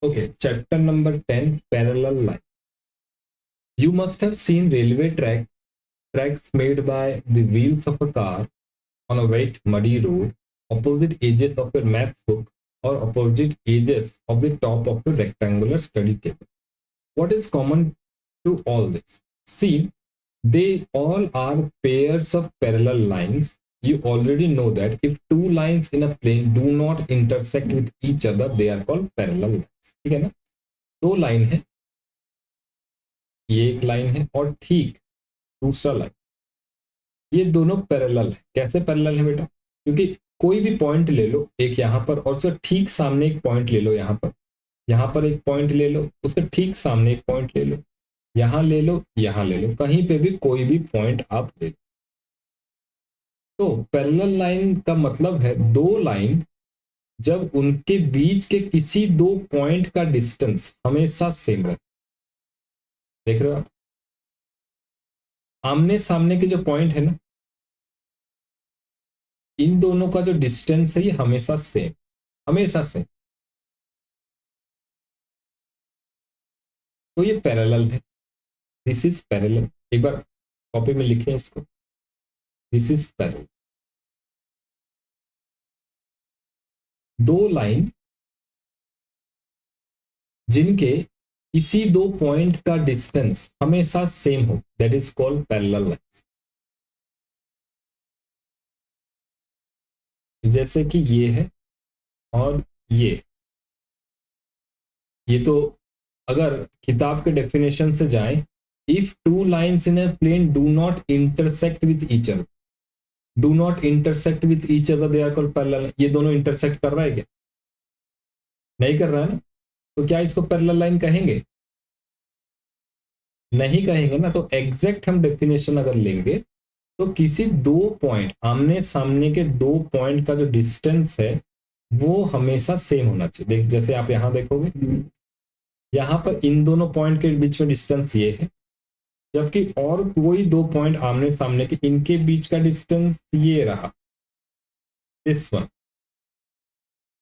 Okay, chapter number 10, parallel line. You must have seen railway tracks made by the wheels of a car on a wet, muddy road, opposite edges of your maths book, or opposite edges of the top of your rectangular study table. What is common to all this? See, they all are pairs of parallel lines. You already know that if two lines in a plane do not intersect with each other, they are called parallel lines. ठीक है ना? दो line है, ये एक line है और ठीक दूसरा लाइन, ये दोनों पैरेलल है। कैसे पैरेलल है बेटा? क्योंकि कोई भी पॉइंट ले लो एक यहाँ पर और उसका ठीक सामने एक पॉइंट ले लो, यहाँ पर एक पॉइंट ले लो, उसके ठीक सामने एक पॉइंट ले लो, यहाँ ले लो, यहाँ ले लो, कहीं पे भी कोई भी पॉइंट आप ले लो। तो पैरेलल लाइन का मतलब है दो लाइन जब उनके बीच के किसी दो पॉइंट का डिस्टेंस हमेशा सेम रहे। देख रहे हो आप? आमने सामने के जो पॉइंट है ना, इन दोनों का जो डिस्टेंस है ये हमेशा सेम, हमेशा सेम। तो ये पैरेलल है, दिस इज पैरेलल। एक बार कॉपी में लिखें इसको, दिस इज पैरेलल। दो लाइन जिनके किसी दो पॉइंट का डिस्टेंस हमेशा सेम हो, that is called parallel lines. जैसे कि ये है और ये तो अगर किताब के डेफिनेशन से जाएं, if two lines in a plane do not intersect with each other, do not intersect with each other they are called parallel. ये दोनों इंटरसेक्ट कर रहा है क्या? नहीं कर रहा है ना, तो क्या इसको पैरेलल लाइन कहेंगे? नहीं कहेंगे ना। तो एग्जैक्ट हम डेफिनेशन अगर लेंगे तो किसी दो पॉइंट, आमने सामने के दो पॉइंट का जो डिस्टेंस है वो हमेशा सेम होना चाहिए। देख, जैसे आप यहां देखोगे, यहां पर इन दोनों पॉइंट के बीच में डिस्टेंस ये है, जबकि और कोई दो पॉइंट आमने सामने के, इनके बीच का डिस्टेंस ये रहा, दिस वन।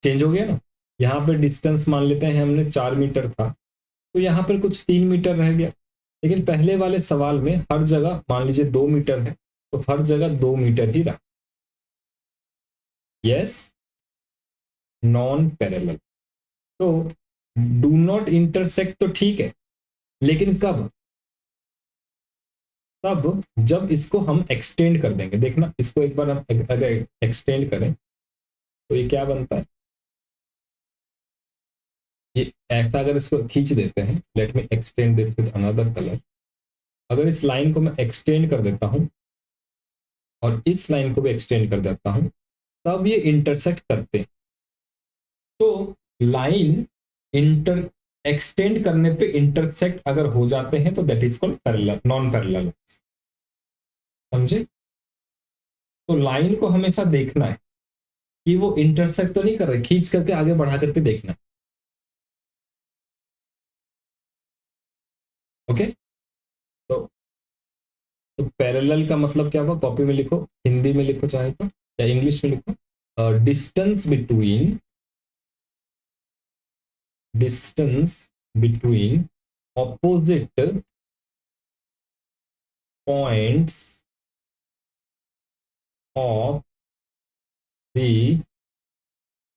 चेंज हो गया ना। यहाँ पे डिस्टेंस मान लेते हैं हमने 4 मीटर था, तो यहाँ पर कुछ 3 मीटर रह गया। लेकिन पहले वाले सवाल में हर जगह मान लीजिए 2 मीटर है, तो हर जगह 2 मीटर ही रहा। Yes, non parallel. तो डू नॉट इंटरसेक्ट तो ठीक है, लेकिन कब? तब जब इसको हम एक्सटेंड कर देंगे। देखना, इसको एक बार हम अगर एक्सटेंड करें तो ये क्या बनता है? ये ऐसा अगर इसको खींच देते हैं, let me extend this with another colour. अगर इस लाइन को मैं एक्सटेंड कर देता हूं और इस लाइन को भी एक्सटेंड कर देता हूं, तब ये इंटरसेक्ट करते हैं। तो लाइन इंटर एक्सटेंड करने पे इंटरसेक्ट अगर हो जाते हैं तो that is called parallel, non parallel. समझे? तो लाइन को हमेशा देखना है कि वो इंटरसेक्ट तो नहीं कर रहे, खींच करके आगे बढ़ा करके देखना। ओके। तो पैरेलल का मतलब क्या हुआ? कॉपी में लिखो, हिंदी में लिखो चाहे तो, या इंग्लिश में लिखो। Distance between opposite points of the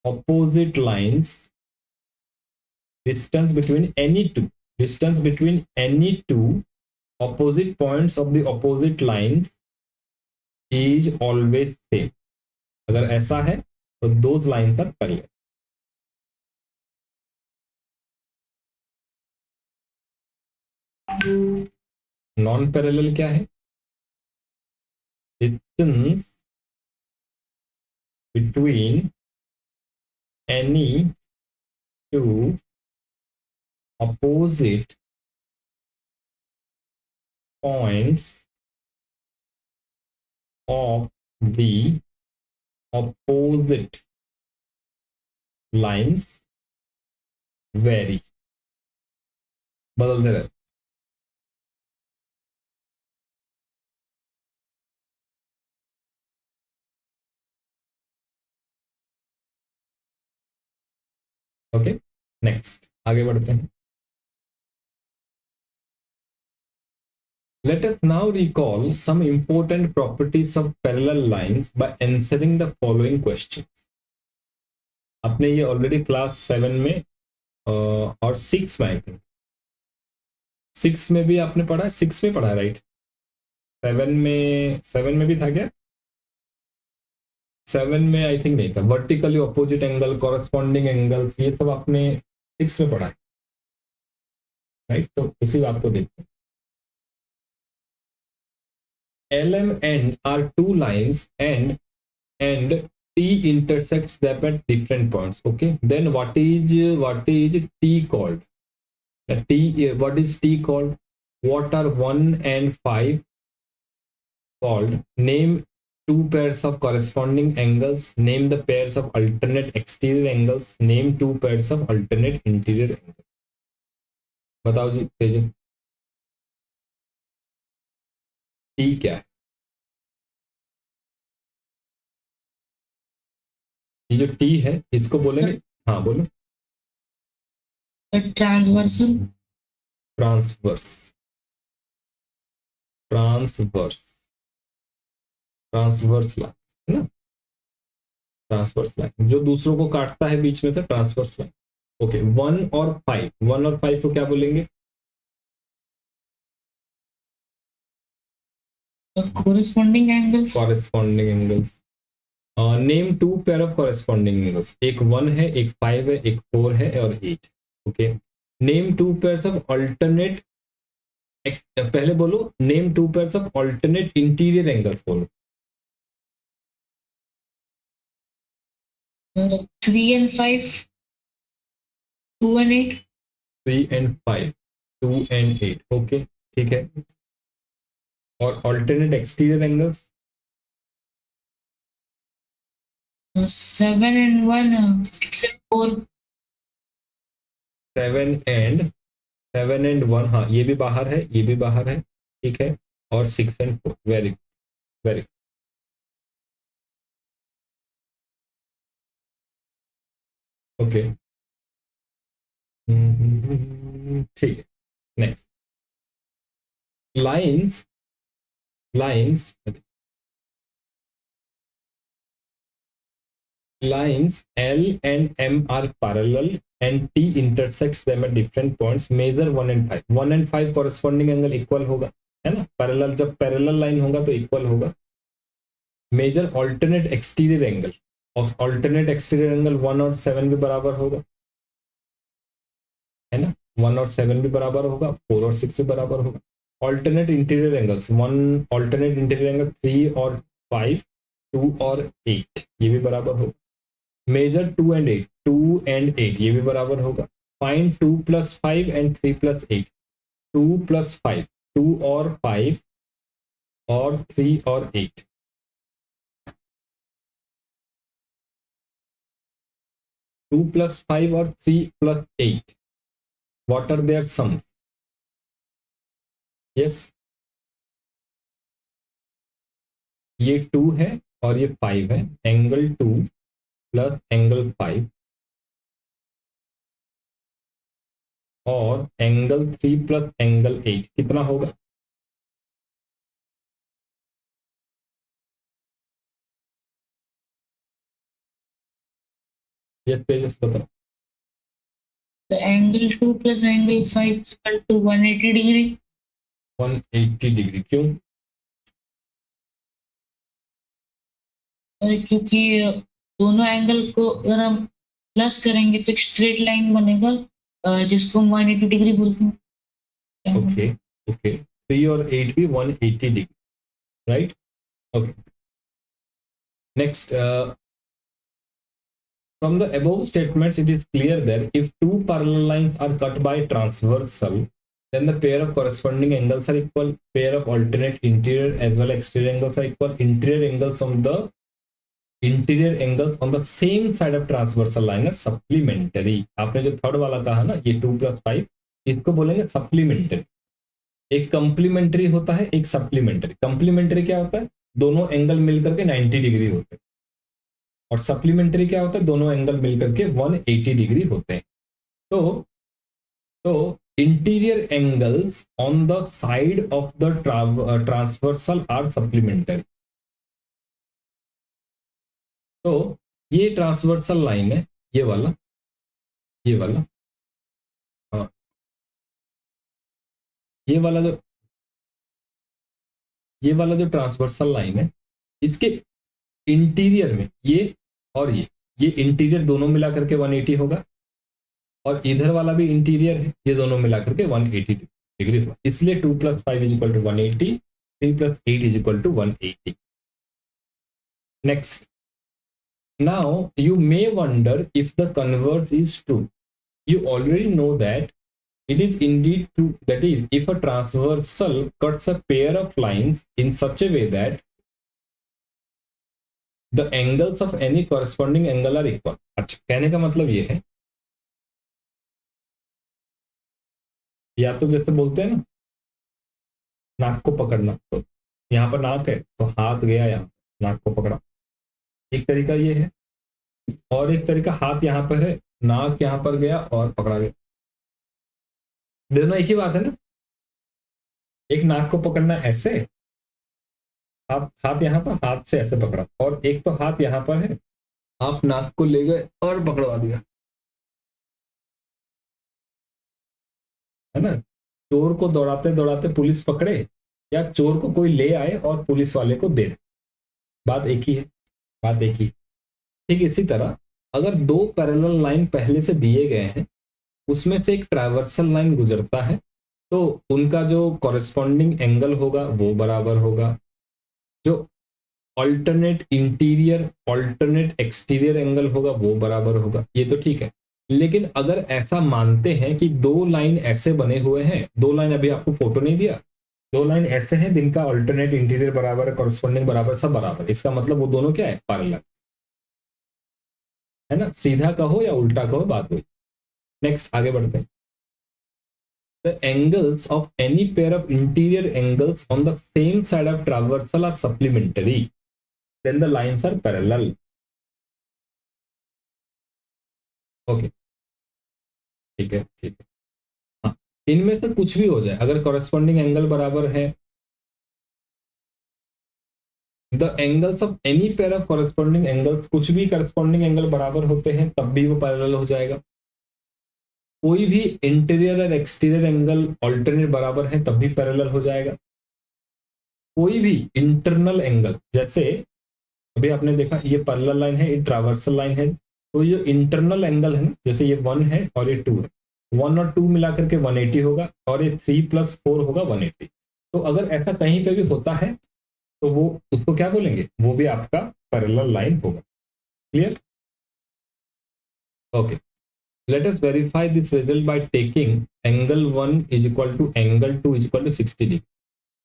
opposite lines, distance between any two opposite points of the opposite lines is always same. अगर ऐसा है तो those lines are parallel. Non parallel क्या है? Distance between any two opposite points of the opposite lines vary. बदलते रहते। Okay. Next आगे बढ़ते हैं. Let us now recall some important properties of parallel lines by answering the following questions. आपने ये already class 7 में और 6 में, आई थिंक 6 में भी आपने पढ़ा है, 6 में पढ़ा है राइट. 7 में भी था क्या? 7 में आई थिंक नहीं था. Vertically opposite angle, corresponding angles, ये सब आपने 6 में पढ़ा है राइट. तो उसी बात को देखते हैं. LMN are two lines and T intersects them at different points. Okay, then what is T called? What is T called? What are 1 and 5 called? Name two pairs of corresponding angles. Name the pairs of alternate exterior angles. Name two pairs of alternate interior angles. बताओ जी तेजस, T क्या है? ये जो T है इसको बोलेंगे, हाँ बोलो. Transversal. Transverse, transverse, transverse line है ना. ट्रांसवर्स लाइन जो दूसरों को काटता है बीच में से, ट्रांसवर्स लाइन. ओके, 1 और 5, 1 और 5 को क्या बोलेंगे? Corresponding angles. Corresponding angles. Name two pair of corresponding angles. एक 1 है, एक 5 है, एक 4 है और 8. Okay, name two pairs of alternate, पहले बोलो name two pairs of alternate interior angles बोलो. 3 and 5, 2 and 8. 3 and 5, 2 and 8. Okay ठीक है. और alternate exterior angles. 7 and 1, 6 and 4. 7 and 1, हाँ ये भी बाहर है, ये भी बाहर है, ठीक है. और 6 and 4. Very very. ओके ठीक है. Next, lines. Lines lines L and M are parallel and T intersects them at different points. Measure 1 and 5. 1 and 5 corresponding angle equal होगा, है ना. पैरेलल, जब पैरेलल लाइन होगा तो इक्वल होगा. Measure alternate exterior angle. Alternate exterior angle 1 और 7 भी बराबर होगा, है ना. 1 और 7 भी बराबर होगा, 4 और 6 भी बराबर होगा. Alternate interior angles, 1 alternate interior angle 3 और 5, 2 और 8 ये भी बराबर होगा. मेजर 2 and 8, 2 and 8 ये भी बराबर होगा. Find 2 + 5 and 3 + 8. 2 + 5, 2 और 5 और 3 और 8. 2 + 5 और 3 + 8. What are their sums? Yes, ये 2 है और ये 5 है. एंगल 2 प्लस एंगल 5 और एंगल 3 प्लस एंगल 8 कितना होगा? यस तेजस बताओ. The angle 2 plus angle 5 is equal to 180 degree. 180 degree. क्यों? और क्योंकि दोनों एंगल को अगर हम प्लस करेंगे तो एक स्ट्रेट लाइन बनेगा, जिसको हम 180 डिग्री बोलते हैं. ओके ओके, 3 और 8 भी 180 degree, right. Okay, next. From the above statements, it is clear that if two parallel lines are cut by transversal, then the pair of corresponding angles are equal. Pair of alternate interior as well as exterior angles are equal. Interior angles on the same side of transversal line are supplementary. आपने जो third वाला कहा ना, ये 2 + 5, इसको बोलेंगे supplementary. एक complementary होता है, एक सप्लीमेंट्री. कंप्लीमेंट्री क्या होता है? दोनों एंगल मिलकर के 90 डिग्री होते हैं. और सप्लीमेंट्री क्या होता है? दोनों एंगल मिलकर के 180 डिग्री होते हैं. तो तो interior angles on the side of the transversal are supplementary. तो ये ट्रांसवर्सल लाइन है, ये वाला, ये वाला, हाँ, ये वाला जो, ये वाला जो ट्रांसवर्सल लाइन है, इसके इंटीरियर में ये और ये इंटीरियर दोनों मिला करके 180 होगा, और इधर वाला भी इंटीरियर है, ये दोनों मिला करके 180 डिग्री होगा। इसलिए 2 + 5 = 180, 3 + 8 = 180। Next, now you may wonder if the converse is true. You already know that it is indeed true. That is, if a transversal cuts a pair of lines in such a way that the angles of any corresponding angle are equal. अच्छा, कहने का मतलब ये है, या तो जैसे बोलते हैं ना, नाक को पकड़ना, तो यहाँ पर नाक है तो हाथ गया यहाँ, नाक को पकड़ा, एक तरीका ये है। और एक तरीका हाथ यहाँ पर है, नाक यहाँ पर गया और पकड़ा गया। दोनों एक ही बात है ना, एक नाक को पकड़ना ऐसे, आप हाथ यहाँ पर, हाथ से ऐसे पकड़ा, और एक तो हाथ यहाँ पर है, आप नाक को ले गए और पकड़वा दिया, है ना। चोर को दौड़ाते दौड़ाते पुलिस पकड़े, या चोर को कोई ले आए और पुलिस वाले को दे, बात एक ही है, बात एक ही। ठीक इसी तरह अगर दो पैरेलल लाइन पहले से दिए गए हैं, उसमें से एक ट्रैवर्सल लाइन गुजरता है, तो उनका जो कॉरेस्पॉन्डिंग एंगल होगा वो बराबर होगा। जो alternate interior alternate exterior angle होगा वो बराबर होगा, ये तो ठीक है। लेकिन अगर ऐसा मानते हैं कि दो लाइन ऐसे बने हुए हैं, दो लाइन, अभी आपको फोटो नहीं दिया, दो लाइन ऐसे हैं जिनका ऑल्टरनेट इंटीरियर बराबर है, कॉरेस्पॉन्डिंग बराबर, सब बराबर, इसका मतलब वो दोनों क्या है, पैरेलल, है ना। सीधा कहो या उल्टा कहो, बात हुई। नेक्स्ट आगे बढ़ते हैं। The angles of any pair of interior angles on the same side of traversal are supplementary, then the lines are parallel. Okay, ठीक है, ठीक है। हाँ, इनमें से कुछ भी हो जाए, अगर कॉरेस्पॉन्डिंग एंगल बराबर है, the angles of any pair of corresponding angles, कुछ भी कॉरेस्पॉन्डिंग एंगल बराबर होते हैं तब भी वो पैरेलल हो जाएगा। कोई भी इंटीरियर और एक्सटीरियर एंगल ऑल्टरनेट बराबर है तब भी पैरेलल हो जाएगा। कोई भी इंटरनल एंगल, जैसे अभी आपने देखा ये पैरेलल लाइन है, ये ट्रावर्सल लाइन है, तो ये इंटरनल एंगल है ना, जैसे ये 1 है और ये 2 है, 1 और 2 मिला करके 180 होगा, और ये 3 + 4 होगा 180। तो अगर ऐसा कहीं पे भी होता है तो वो उसको क्या बोलेंगे, वो भी आपका पैरेलल लाइन होगा। Clear? Okay, let us verify this result by taking angle 1 = angle 2 = 60 degree.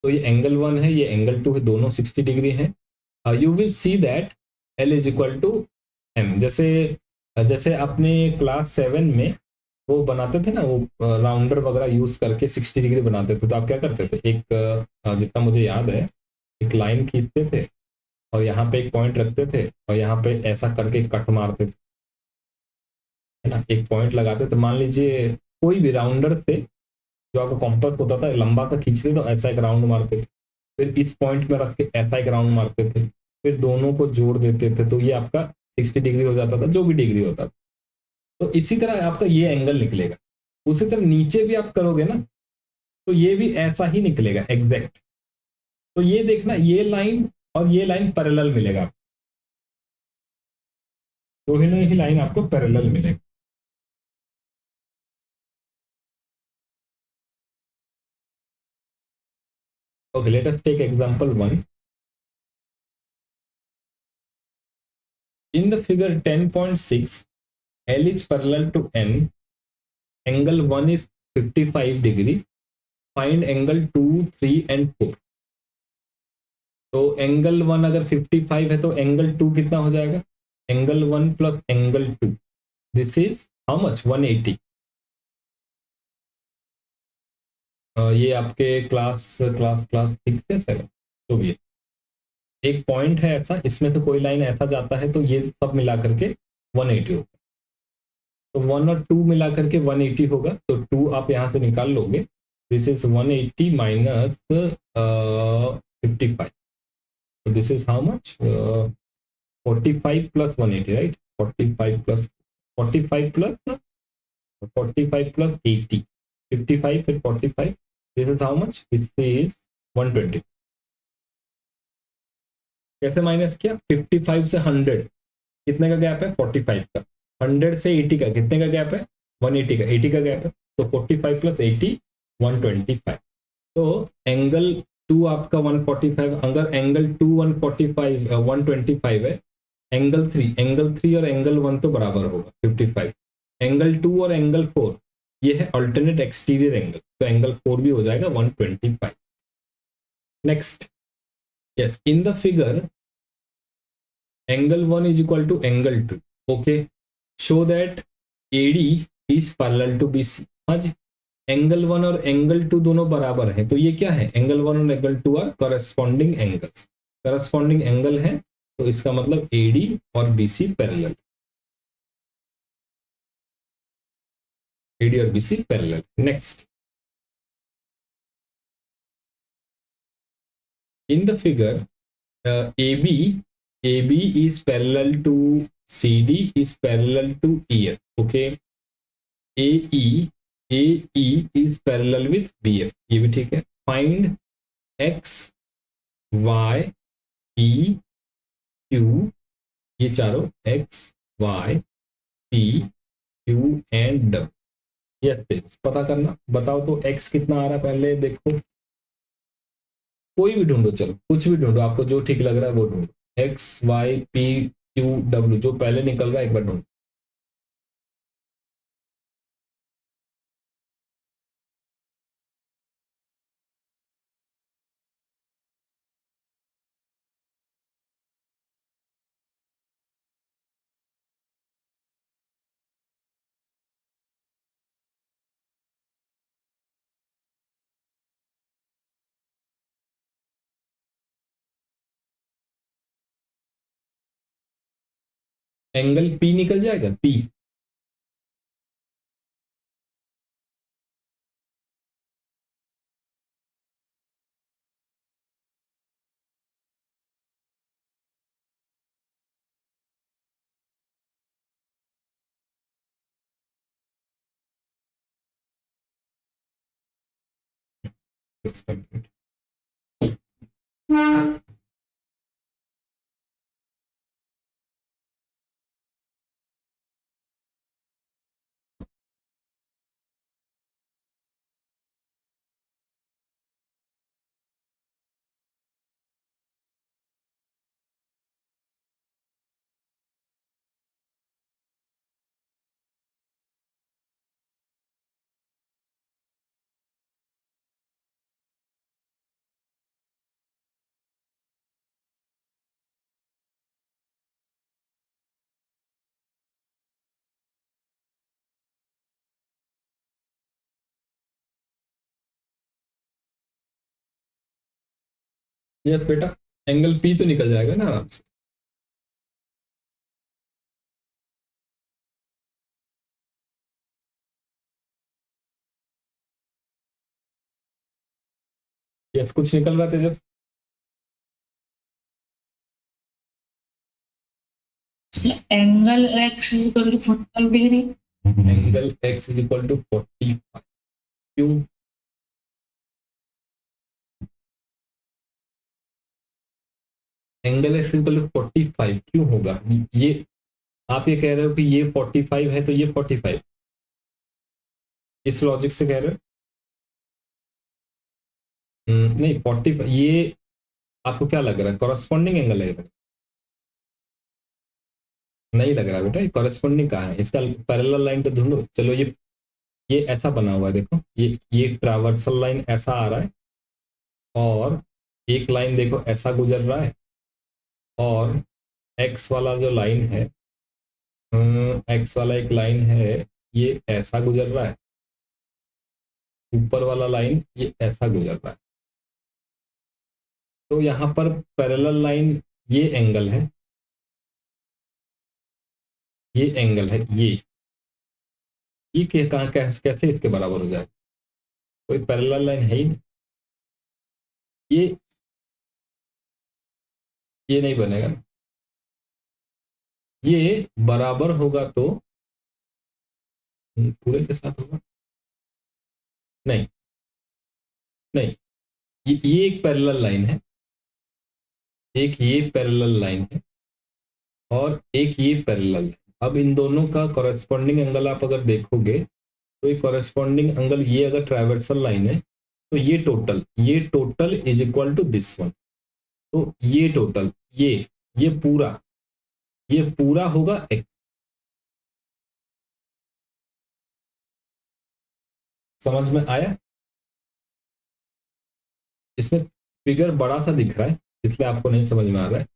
तो ये एंगल 1 है, ये एंगल 2 है, दोनों 60 डिग्री हैं। You will see that L = M। जैसे जैसे आपने क्लास 7 में वो बनाते थे ना, वो राउंडर वगैरह यूज करके 60 डिग्री बनाते थे, तो आप क्या करते थे, एक जितना मुझे याद है, एक लाइन खींचते थे और यहाँ पे एक पॉइंट रखते थे और यहाँ पे ऐसा करके कट मारते थे, है ना, एक पॉइंट लगाते थे। मान लीजिए कोई भी राउंडर से जो आपका कॉम्पस होता था, लंबा सा खींचते तो ऐसा एक राउंड मारते थे, फिर इस पॉइंट में रख के ऐसा एक राउंड मारते थे, फिर दोनों को जोड़ देते थे, तो ये आपका 60 डिग्री हो जाता था, जो भी डिग्री होता था। तो इसी तरह आपका ये एंगल निकलेगा। उसी तरह नीचे भी आप करोगे ना, तो ये भी ऐसा ही निकलेगा एग्जैक्ट। तो ये देखना, ये लाइन और ये लाइन पैरेलल मिलेगा, दोनों ही लाइन आपको पैरेलल मिलेगा। Okay, let us take example 1. In the figure 10.6, L is parallel to N. Angle 1 is 55 degree. Find angle 2, 3 and 4. तो एंगल 1 अगर 55 है तो एंगल 2 कितना हो जाएगा, angle 1 + angle 2, this is how much, 180। ये आपके क्लास क्लास क्लास 6 या 7 तो भी है। एक पॉइंट है ऐसा, इसमें से कोई लाइन ऐसा जाता है तो ये सब मिला करके 180 होगा। तो 1 और 2 मिला करके 180 होगा, तो 2 आप यहाँ से निकाल लोगे, दिस इज 180 माइनस 55, तो this is how much, 45 plus 180, right, 45 plus 45 plus 45 plus 80, 55 फिर 45, this is how much, this is 120। कैसे माइनस किया, 55 से 100 कितने का गैप है, 45 का, 100 से 80 का कितने का गैप है, 180 का, 80 का गैप है, तो 45 प्लस 80 125। तो एंगल 2 आपका 145, अगर एंगल 2 145 125 है, एंगल 3 और एंगल 1 तो बराबर होगा 55, एंगल 2 और एंगल 4 ये है अल्टरनेट एक्सटीरियर एंगल, तो एंगल 4 भी हो जाएगा 125। Next, yes, in the figure angle 1 is equal to angle 2, okay, show that AD is parallel to BC। हाँ जी, एंगल 1 और एंगल 2 दोनों बराबर हैं, तो ये क्या है, एंगल 1 और angle 2 are corresponding angles, corresponding angle है, तो इसका मतलब AD और BC पैरेलल, AD और BC parallel. Next, in the figure AB is parallel to CD is parallel to EF, okay, AE is parallel with BF, ये भी ठीक है। Find X Y P Q, ये चारों X Y P Q and W, yes पता करना, बताओ तो X कितना आ रहा है, पहले देखो, कोई भी ढूंढो, चलो कुछ भी ढूंढो, आपको जो ठीक लग रहा है वो ढूंढो, X Y P Q W जो पहले निकल रहा है एक बार ढूंढो। एंगल P निकल जाएगा, P, यस बेटा, एंगल P तो निकल जाएगा ना आराम से। यस, कुछ निकल रहा Tejas, angle x is equal to 45 degree, angle X is equal to 45, क्यों, एंगल X इक्वल टू 45 क्यों होगा, ये आप ये कह रहे हो कि ये 45 है तो ये 45, इस लॉजिक से कह रहे हो, नहीं 45 ये आपको क्या लग रहा है, कॉरस्पॉन्डिंग एंगल है, नहीं लग रहा बेटा, ये कॉरस्पॉन्डिंग कहाँ है, इसका पैरेलल लाइन तो ढूंढो, चलो ये ऐसा बना हुआ है, देखो ये ट्रावर्सल लाइन ऐसा आ रहा है, और एक लाइन देखो ऐसा गुजर रहा है, और एक्स वाला जो लाइन है, एक्स वाला एक लाइन है, ये ऐसा गुजर रहा है, ऊपर वाला लाइन ये ऐसा गुजर रहा है, तो यहाँ पर पैरेलल लाइन, ये एंगल है, ये एंगल है, ये ये कहाँ कैसे इसके बराबर हो जाएगा? कोई पैरेलल लाइन है ही नहीं। ये नहीं बनेगा ना। ये बराबर होगा तो पूरे के साथ होगा, नहीं नहीं, ये एक पैरेलल लाइन है, एक ये पैरेलल लाइन है और एक ये पैरेलल है। अब इन दोनों का कॉरेस्पॉन्डिंग एंगल आप अगर देखोगे तो ये कॉरेस्पॉन्डिंग एंगल, ये अगर ट्राइवर्सल लाइन है तो ये total is equal to this one. तो ये टोटल, ये पूरा होगा x। समझ में आया? इसमें फिगर बड़ा सा दिख रहा है इसलिए आपको नहीं समझ में आ रहा है।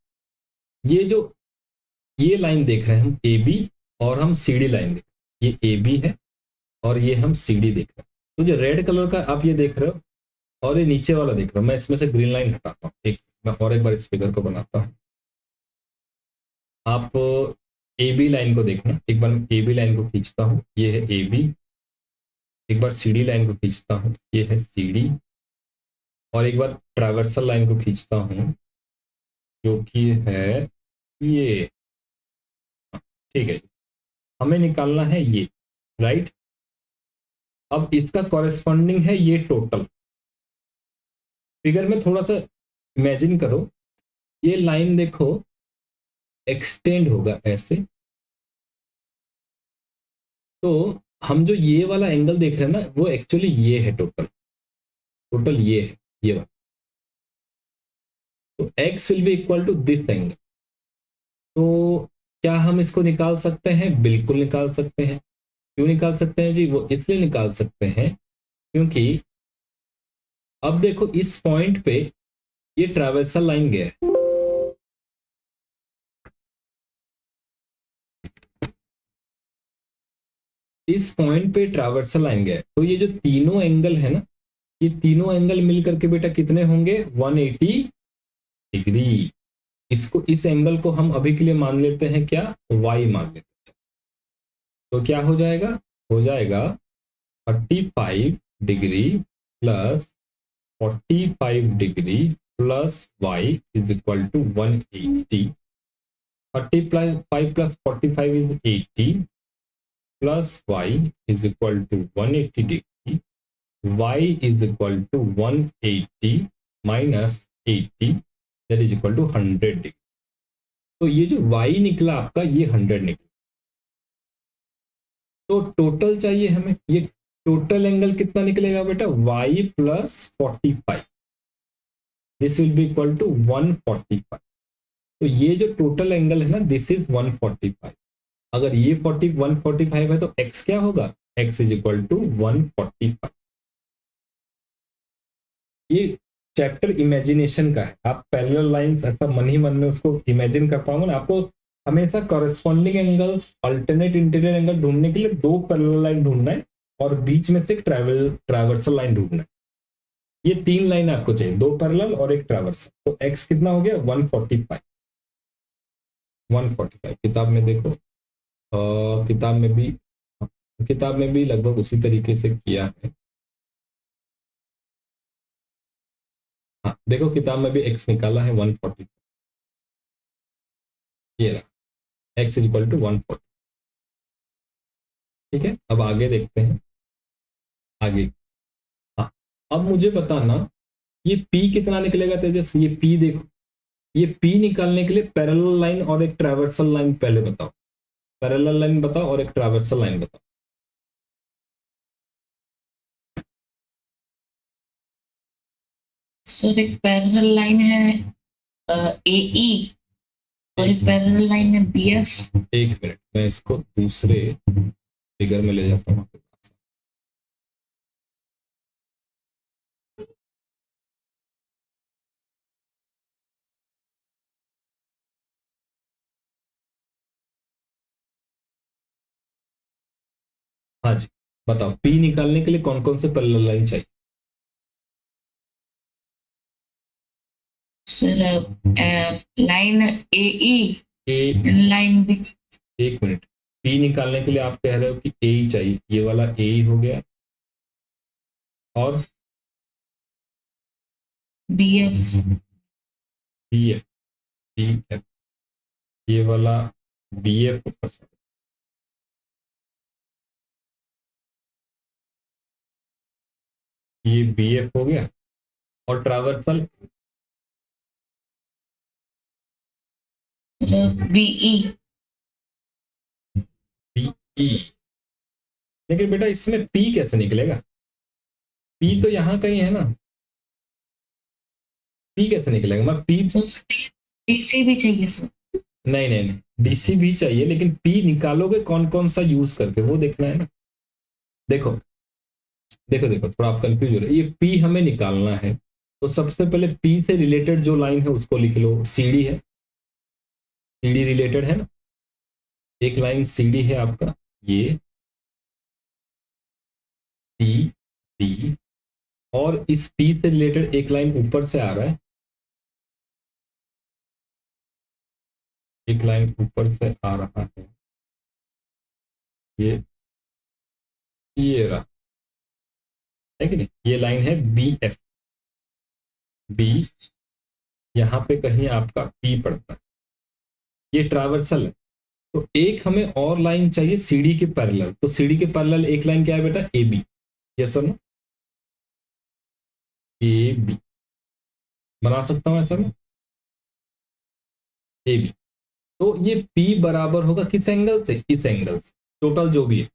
ये लाइन देख रहे हैं हम ए बी, और हम सी डी लाइन देख रहे हैं, ये ए बी है और ये हम सी डी देख रहे हैं। तो जो रेड कलर का आप ये देख रहे हो और ये नीचे वाला देख रहे हो, मैं इसमें से ग्रीन लाइन हटाता हूँ, मैं और एक बार इस फिगर को बनाता हूँ। आप ए बी लाइन को देखना, एक बार ए बी लाइन को खींचता हूँ, ये है ए बी। एक बार सी डी लाइन को खींचता हूँ, ये है सी डी। और एक बार ट्रावर्सल लाइन को खींचता हूँ जो कि है ये। ठीक है, हमें निकालना है ये, राइट। अब इसका कॉरेस्पॉन्डिंग है ये टोटल। फिगर में थोड़ा सा इमेजिन करो, ये लाइन देखो एक्सटेंड होगा ऐसे। तो हम जो ये वाला एंगल देख रहे हैं ना, वो एक्चुअली ये है टोटल ये है, ये वाला। तो x will be equal to this angle. तो क्या हम इसको निकाल सकते हैं? बिल्कुल निकाल सकते हैं। क्यों निकाल सकते हैं जी? वो इसलिए निकाल सकते हैं क्योंकि अब देखो इस पॉइंट पे ये ट्रावर्सल लाइन गया है, इस पॉइंट पे ट्रावर्सल लाइन गया है। तो ये जो तीनों एंगल है ना, ये तीनों एंगल मिल करके बेटा कितने होंगे? 180 डिग्री। इसको, इस एंगल को हम अभी के लिए मान लेते हैं क्या? y मान लेते हैं। तो क्या हो जाएगा? हो जाएगा 35 degree plus 45 degree plus y is equal to 180। 35 plus 45 is 80 plus y is equal to 180 degree. y is equal to 180 minus 80 that is equal to 100 degree. तो ये जो y निकला आपका, ये 100 निकला। तो टोटल चाहिए हमें, ये टोटल एंगल कितना निकलेगा बेटा? y plus 45, this will be equal to 145। तो ये जो टोटल एंगल है ना, दिस इज 145। अगर ये 145 है तो x क्या होगा? x is equal to 145। ये चैप्टर इमेजिनेशन का है। आप पैरेलल लाइंस ऐसा मन ही मन में उसको इमेजिन कर पाओगे ना। आपको हमेशा corresponding angles, alternate interior angle ढूंढने के लिए दो पैरेलल लाइन ढूंढना है और बीच में से ट्रावर्सल लाइन ढूंढना है। ये तीन लाइन आपको चाहिए, दो पैरेलल और एक ट्रावर्सल। तो x कितना हो गया? 145। 145 किताब में देखो, किताब में भी लगभग उसी तरीके से किया है। हाँ देखो, किताब में भी x निकाला है 145। ये रहा x इज इक्वल टू 140। ठीक है, अब आगे देखते हैं। आगे, हाँ, अब मुझे बताना ये p कितना निकलेगा तेजस? ये p देखो, ये p निकालने के लिए पैरेलल लाइन और एक ट्रावर्सल लाइन पहले बताओ। पैरेलल लाइन बताओ और एक ट्रावर्सल लाइन बताओ। सर एक पैरेलल लाइन है AE और एक पैरेलल लाइन है BF। एक मिनट, मैं इसको दूसरे फिगर में ले जाता हूँ। हाँ जी, बताओ p निकालने के लिए कौन कौन से पैरेलल लाइन चाहिए? सर लाइन AE, ए, लाइन B। एक मिनट, पी निकालने के लिए आप कह रहे हो कि ए ही चाहिए, ये वाला ए ही हो गया, और B F B F, B F, ये वाला बी एफ ऊपर से, ये बी एफ हो गया, और ट्रावर्सल बीई बी ई। लेकिन बेटा इसमें पी कैसे निकलेगा, पी तो यहाँ कहीं है ना, पी कैसे निकलेगा, मैं पी, डीसी भी चाहिए सर। नहीं नहीं नहीं, डीसी भी चाहिए, लेकिन पी निकालोगे कौन कौन सा यूज करके वो देखना है ना। देखो देखो देखो, थोड़ा आप कंफ्यूज हो रहे, ये पी हमें निकालना है, तो सबसे पहले पी से रिलेटेड जो लाइन है उसको लिख लो, सीडी है, सीडी रिलेटेड है ना, एक लाइन सीडी है आपका, ये डी डी, और इस पी से रिलेटेड एक लाइन ऊपर से आ रहा है, एक लाइन ऊपर से आ रहा है, ये रहा है कि नहीं, ये लाइन है बी एफ, बी, यहाँ पे कहीं आपका पी पड़ता है, ये ट्रावर्सल है, तो एक हमें और लाइन चाहिए सीडी के पैरेलल, तो सीडी के पैरेलल एक लाइन क्या है बेटा, ए बी, यस और नो, ए बी बना सकता हूं ऐसा मैं, ए बी, तो ये पी बराबर होगा किस एंगल से, इस एंगल से, टोटल जो भी है,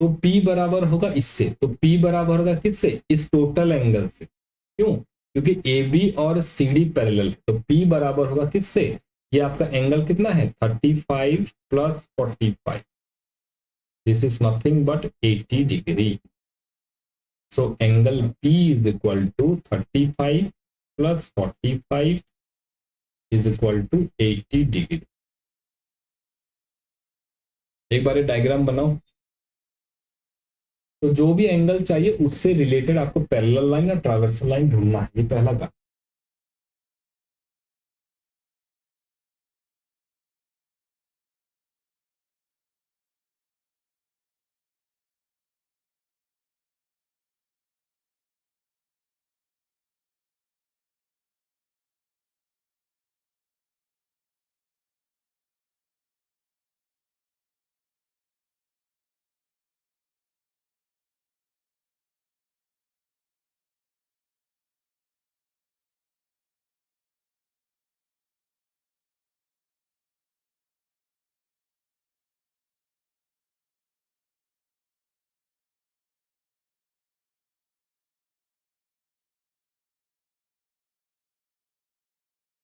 तो P बराबर होगा इससे, तो P बराबर होगा किससे, इस टोटल एंगल से, क्यों, क्योंकि AB और CD पैरेलल है, तो P बराबर होगा किससे, ये आपका एंगल कितना है 35 plus 45, this is nothing but 80 degree, so angle P is equal to 35 plus 45 is equal to 80 degree. एक बार ये डायग्राम बनाओ, तो जो भी एंगल चाहिए उससे रिलेटेड आपको पैरेलल लाइन या ट्रावर्सल लाइन ढूंढना है, ये पहला काम।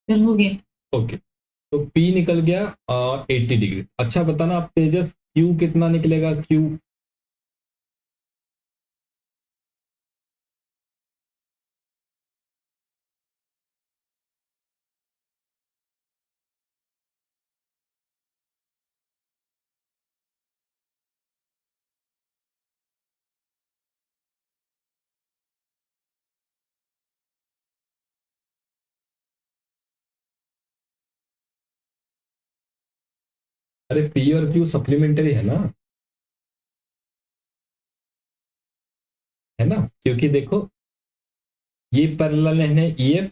चल हो गया। ओके, तो P निकल गया 80 डिग्री। अच्छा बताना आप तेजस, Q कितना निकलेगा, Q, अरे P और Q सप्लीमेंट्री है ना, है ना, क्योंकि देखो ये पैरेलल लाइन है EF,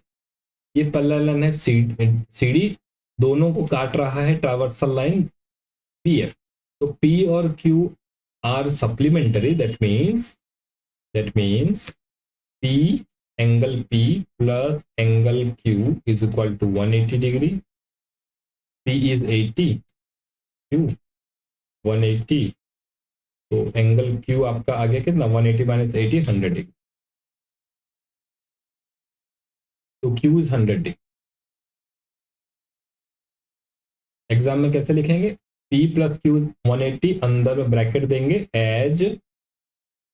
ये पैरेलल लाइन है CD, दोनों को काट रहा है ट्रावर्सल लाइन PF, तो P और Q are supplementary, that means P, angle P plus angle Q is equal to 180 degree, P is 80, Q 180, तो एंगल Q आपका आ गया कितना 180 माइनस 80 100 डिग्री, तो Q इज 100 डिग्री। एग्जाम में कैसे लिखेंगे, P प्लस Q 180, अंदर में ब्रैकेट देंगे as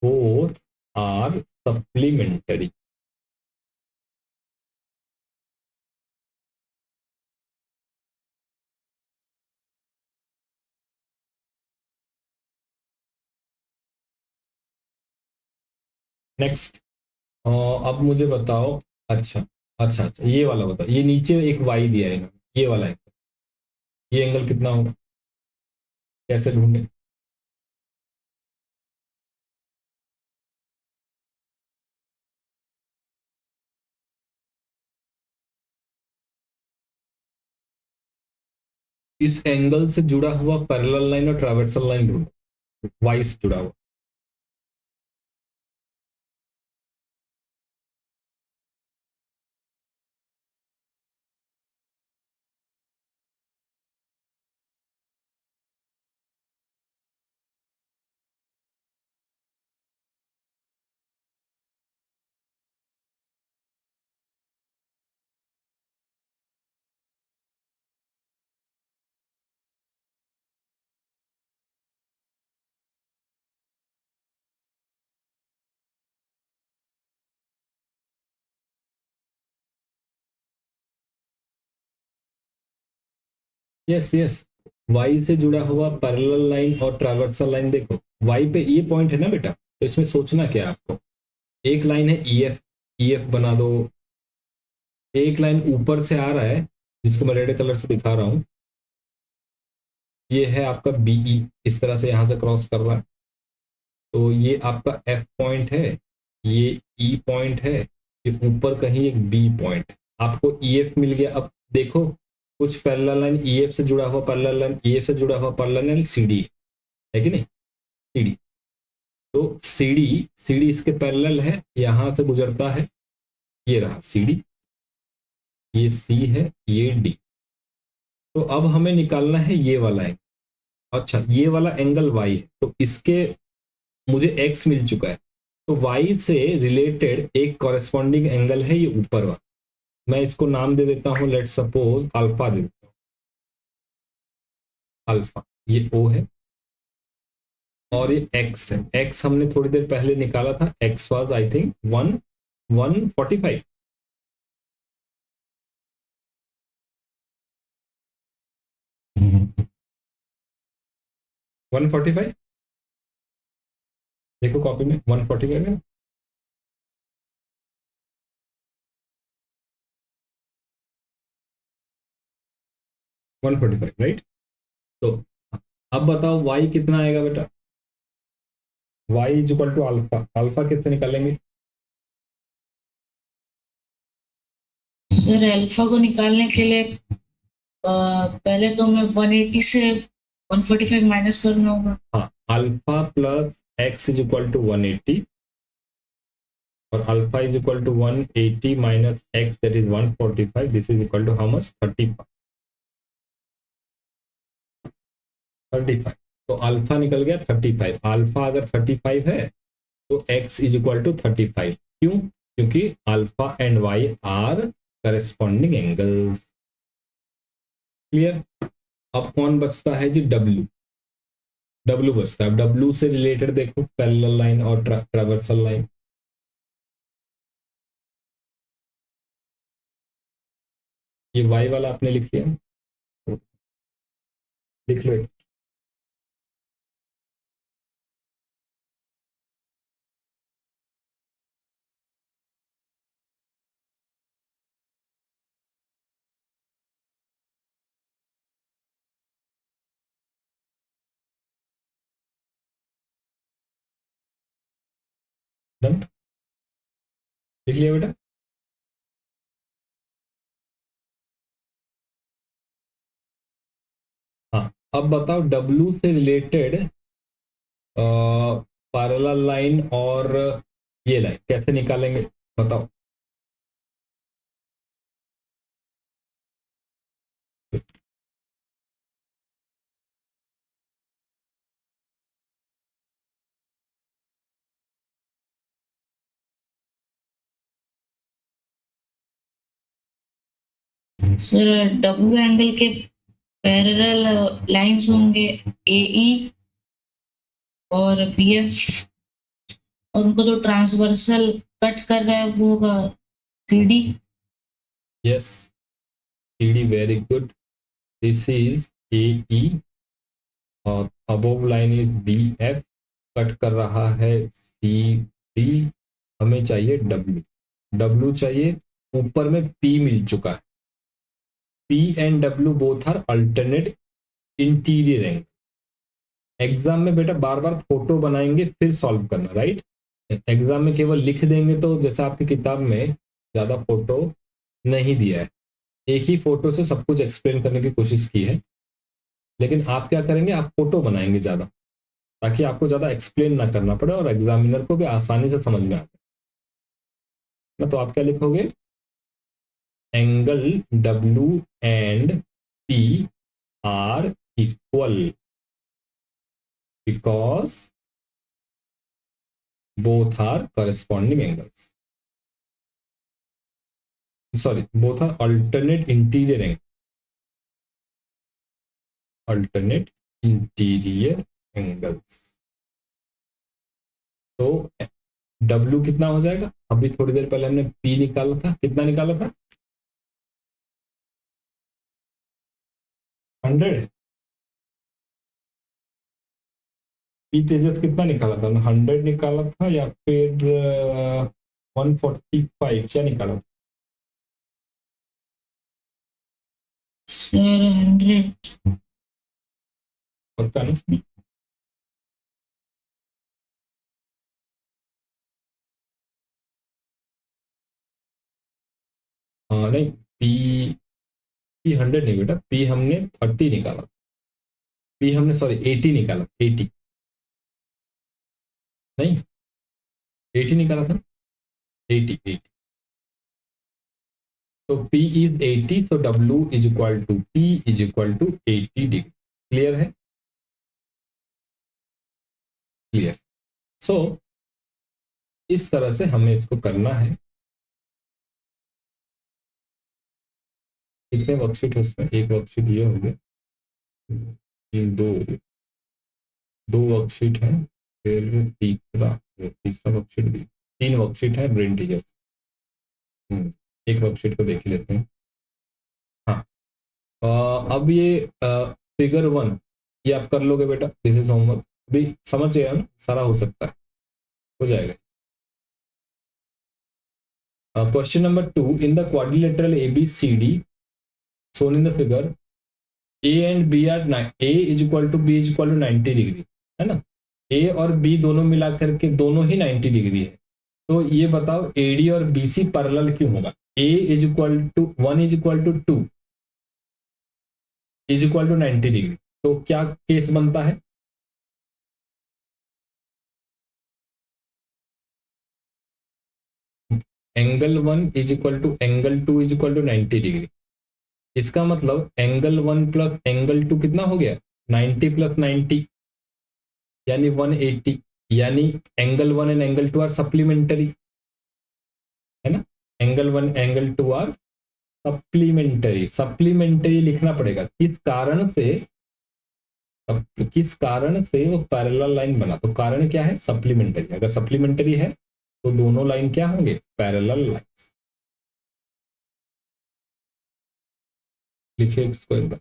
both are supplementary. Next, अब मुझे बताओ, अच्छा अच्छा अच्छा, ये वाला बताओ, ये नीचे एक y दिया है इन्होंने, ये वाला है, ये एंगल कितना होगा, कैसे ढूंढे? इस एंगल से जुड़ा हुआ पैरेलल लाइन और ट्रावर्सल लाइन ढूंढो, वाई से जुड़ा हुआ। यस यस, वाई से जुड़ा हुआ पैरेलल लाइन और ट्रावर्सल लाइन देखो, वाई पे ये पॉइंट है ना बेटा, तो इसमें सोचना क्या है आपको, एक लाइन है ईएफ, ईएफ बना दो। एक लाइन ऊपर से आ रहा है जिसको मैं रेड कलर से दिखा रहा हूं, ये है आपका बीई, इस तरह से यहां से क्रॉस कर रहा है, तो ये आपका एफ पॉइंट है, ये ई पॉइंट है, ये ऊपर कहीं एक बी पॉइंट, आपको ईएफ मिल गया। अब देखो कुछ पैरेलल लाइन ईएफ से जुड़ा हुआ पैरेलल लाइन, ईएफ से जुड़ा हुआ पैरेलल लाइन सीडी है कि नहीं, सीडी, तो सीडी सीडी इसके पैरेलल है, यहां से गुजरता है, ये रहा सीडी, ये सी है, ये डी। तो अब हमें निकालना है ये वाला एंगल, अच्छा ये वाला एंगल वाई है, तो इसके मुझे एक्स मिल चुका है, तो वाई से रिलेटेड एक कॉरेस्पॉन्डिंग एंगल है ये ऊपर वाला, मैं इसको नाम दे देता हूं, लेट सपोज अल्फा दे देता हूं, अल्फा, ये ओ है और ये एक्स है, एक्स हमने थोड़ी देर पहले निकाला था, एक्स वाज आई थिंक 145, 145, देखो कॉपी में 145 है, 145 राइट। तो अब बताओ वाई कितना आएगा बेटा, Y is equal to alpha, alpha कितने निकालेंगे? सर अल्फा को निकालने के लिए पहले तो मैं 180 से 145 माइनस करना होगा। हाँ, alpha plus X is equal to 180 और alpha is equal to 180 minus X that is 145, this is equal to how much, 35, 35। तो अल्फा निकल गया 35, अल्फा अगर 35 है तो एक्स इज इक्वल टू 35, क्यों? क्योंकि alpha and Y are corresponding angles. Clear? अब कौन बचता है जी, डब्ल्यू, डब्ल्यू बचता है। डब्ल्यू से रिलेटेड देखो पैरेलल लाइन और ट्रावर्सल लाइन, ये वाई वाला आपने लिख लिया, लिख लो। डन, लिख लिया बेटा। हाँ, अब बताओ डब्ल्यू से रिलेटेड पैरेलल लाइन और ये लाइन कैसे निकालेंगे, बताओ। सर डब्ल्यू एंगल के पैरेलल लाइंस होंगे एई और बीएफ, और उनको जो ट्रांसवर्सल कट कर रहा है वो होगा CD. Yes, CD, very good, this is AE और अबोव लाइन इज बी एफ, कट कर रहा है सी डी, हमें चाहिए डब्ल्यू, डब्ल्यू चाहिए, ऊपर में पी मिल चुका है, P and W both are alternate interior angle. Exam में बेटा बार बार फोटो बनाएंगे फिर सॉल्व करना, राइट। एग्जाम में केवल लिख देंगे तो जैसे आपकी किताब में ज्यादा फोटो नहीं दिया है, एक ही फोटो से सब कुछ एक्सप्लेन करने की कोशिश की है, लेकिन आप क्या करेंगे, आप फोटो बनाएंगे ज्यादा, ताकि आपको ज्यादा एक्सप्लेन ना करना पड़े और एग्जामिनर को भी आसानी से समझ में आ जाए। तो आप क्या लिखोगे, angle W and P R equal because both are corresponding angles, sorry, both are alternate interior angles। तो W कितना हो जाएगा, अभी थोड़ी देर पहले हमने P निकाला था, कितना निकाला था, 100। P तेजस कितना निकाला था, 100 निकाला था या फिर 145, क्या निकाला था? सर 100। पता नहीं। नहीं, P 100 नहीं बेटा, P हमने 30 निकाला, P हमने सॉरी 80 निकाला, 80 नहीं, 80 निकाला था, 80। तो P is 80, so W is equal to P is equal to 80 degree. Clear है, क्लियर। सो इस तरह से हमें इसको करना है। कितने वर्कशीट है इसमें, एक वर्कशीट ये हो गया, दो दो वर्कशीट है, फिर तीसरा वर्कशीट भी, 3 वर्कशीट है ब्रेन टीचर्स। एक वर्कशीट को देख ही लेते हैं। हाँ, अब ये फिगर 1 ये आप कर लोगे बेटा, दिस इज होमवर्क, भी समझ गया ना, सारा हो सकता है, हो जाएगा। Question number 2, in the quadrilateral ABCD shown in the figure, A and B are A is equal to B is equal to 90 degree, है ना। A और B दोनों मिला करके दोनों ही 90 डिग्री है, तो ये बताओ AD और BC पैरेलल क्यों होगा। A is equal to 1 is equal to 2 is equal to 90 degree, तो क्या केस बनता है, angle 1 is equal to angle 2 is equal to 90 degree. इसका मतलब एंगल 1 प्लस एंगल 2 कितना हो गया, 90 प्लस 90 यानी 180, यानी angle 1 and angle 2 are supplementary, है ना। Angle 1 angle 2 are supplementary, supplementary लिखना पड़ेगा, किस कारण से वो पैरेलल लाइन बना, तो कारण क्या है, सप्लीमेंटरी। अगर सप्लीमेंटरी है तो दोनों लाइन क्या होंगे, पैरेलल लाइंस। लिखिए इसको एक बार,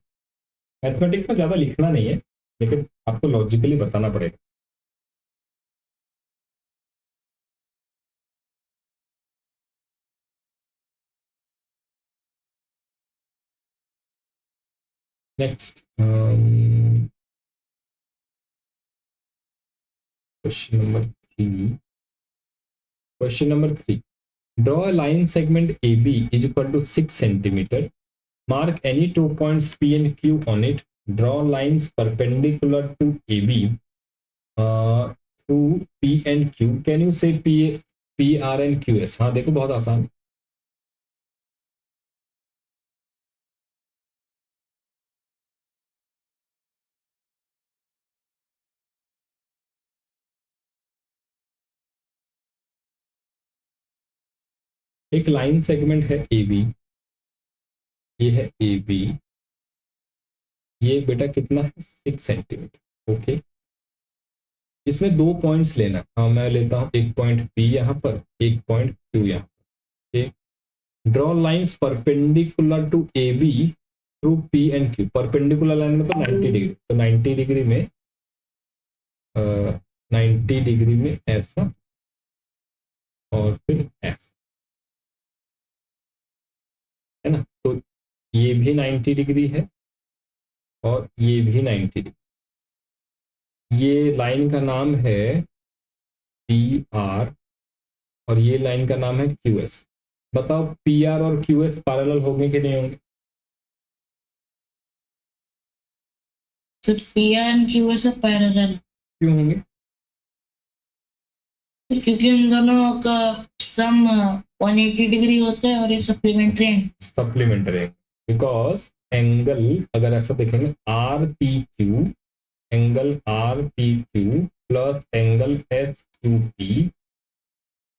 मैथमेटिक्स में ज्यादा लिखना नहीं है, लेकिन आपको लॉजिकली बताना पड़ेगा। Next question number 3, question number 3, draw a line segment AB is equal to 6 centimetre, mark any 2 points P and Q on it, draw lines perpendicular to AB through P and Q, can you say P R and QS। हाँ देखो बहुत आसान, एक line segment है AB, ये है AB, ये बेटा कितना है 6 सेंटीमीटर, ओके। इसमें 2 पॉइंट्स लेना, हाँ मैं लेता हूँ एक पॉइंट P यहाँ पर, एक पॉइंट Q यहाँ पर। Draw lines perpendicular to AB through P and Q, perpendicular line मतलब 90 डिग्री, तो 90 डिग्री में 90 डिग्री में ऐसा और फिर ऐसा, है ना। तो ये भी 90 डिग्री है और ये भी 90 डिग्री। ये लाइन का नाम है पी आर और ये लाइन का नाम है क्यू एस। बताओ पी आर और क्यू एस पैरेलल होंगे कि नहीं होंगे? तो P R and Q S parallel, क्यों होंगे? क्योंकि उन दोनों का सम 180 डिग्री होता है और ये सप्लीमेंट्री है। सप्लीमेंट्री, बिकॉज एंगल अगर ऐसा देखेंगे R P Q, angle R P Q plus angle S Q P,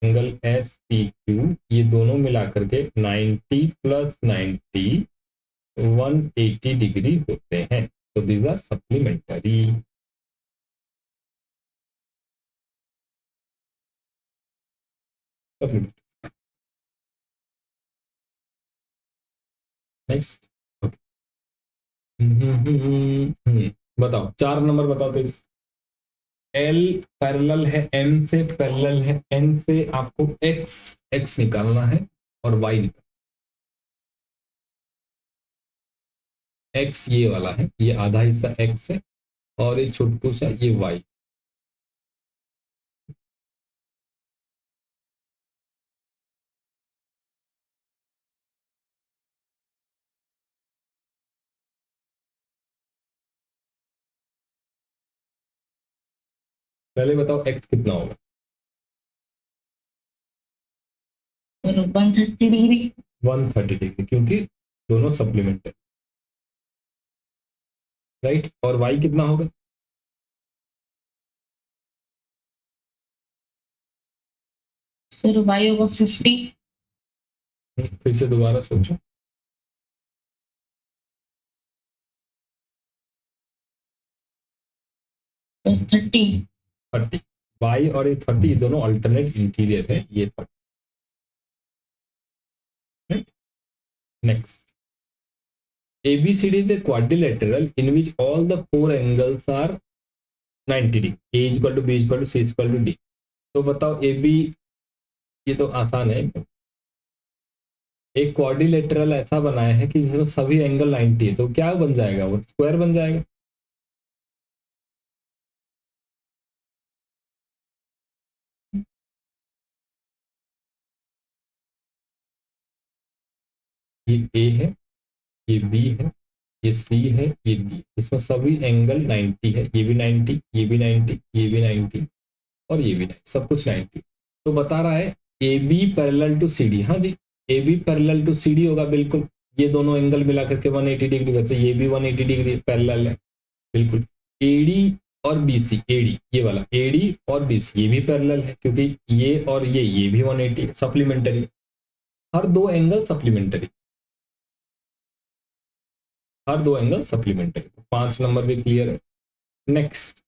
angle S P Q, ये दोनों मिला करके 90 प्लस 90 180 डिग्री होते हैं। तो दीज आर सप्लीमेंटरी। नेक्स्ट बताओ 4 नंबर बताओ तेज। एल पैरेलल है एम से, पैरेलल है एन से, आपको एक्स एक्स निकालना है और वाई निकालना। एक्स ये वाला है, ये आधा हिस्सा एक्स है और ये छोटू सा ये वाई। पहले बताओ एक्स कितना होगा? और 130 डिग्री। 130 डिग्री, क्योंकि दोनों सप्लीमेंट है, राइट। और वाई कितना होगा? फिर वाई होगा 50। फिर से दोबारा सोचो। 30। 30। वाई और ये 30 दोनों अल्टरनेट इंटीरियर है, ये 30। Next, ABCD is a quadrilateral in which all the 4 angles are 90 degree. A is equal to B is equal to C is equal to D. तो बताओ AB, ये तो आसान है। एक क्वाड्रिलेटरल ऐसा बनाया है कि जिसमें सभी एंगल 90 है, तो क्या बन जाएगा? वो स्क्वायर बन जाएगा। ये A है, ये B है, ये C है, ये D, इसमें सभी एंगल 90 है। ये भी 90, ये भी 90, ये भी 90 और ये भी 90, सब कुछ 90। तो बता रहा है A B parallel to C D. हाँ जी, A B parallel to C D होगा बिल्कुल। ये दोनों एंगल मिला करके 180 डिग्री, वैसे ये भी 180 डिग्री पैरेलल है बिल्कुल। एडी और बीसी, एडी ये वाला एडी और बीसी ये भी पैरेलल है, क्योंकि ये और ये भी 180 सप्लीमेंटरी। हर दो एंगल सप्लीमेंटरी, हर दो एंगल सप्लीमेंटरी। 5 नंबर भी क्लियर है। नेक्स्ट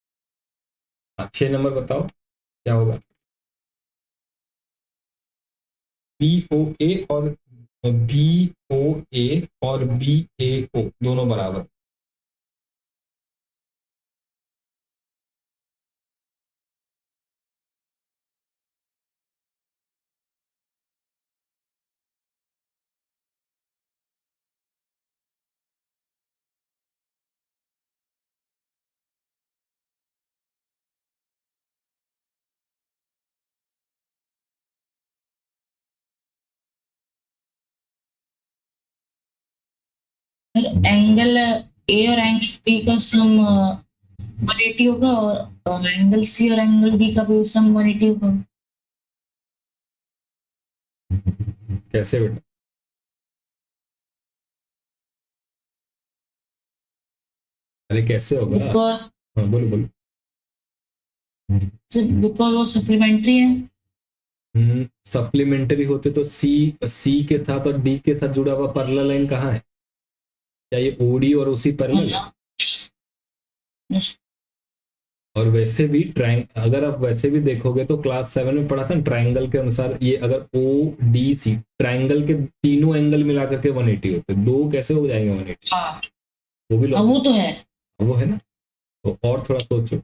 6 नंबर बताओ क्या होगा? बी ओ ए और बी ओ ए और बी ए ओ दोनों बराबर। एंगल ए और एंगल बी का सम 180 होगा और एंगल सी और एंगल डी का भी सम 180 होगा। कैसे बेटा? अरे कैसे होगा? बिकॉज हाँ बोलो बोलो। बिकॉज वो सप्लीमेंट्री है। सप्लीमेंटरी होते तो सी सी के साथ और डी के साथ जुड़ा हुआ पैरेलल लाइन कहाँ है? क्या ये ओडी और उसी पैरेलल है? और वैसे भी अगर आप वैसे भी देखोगे तो क्लास 7 में पढ़ा था ट्राइंगल के अनुसार, ये अगर ओ डी सी ट्राइंगल के तीनों एंगल मिला करके 180 होते, दो कैसे हो जाएंगे 180? हाँ वो भी वो तो है। वो है ना। तो और थोड़ा सोचो,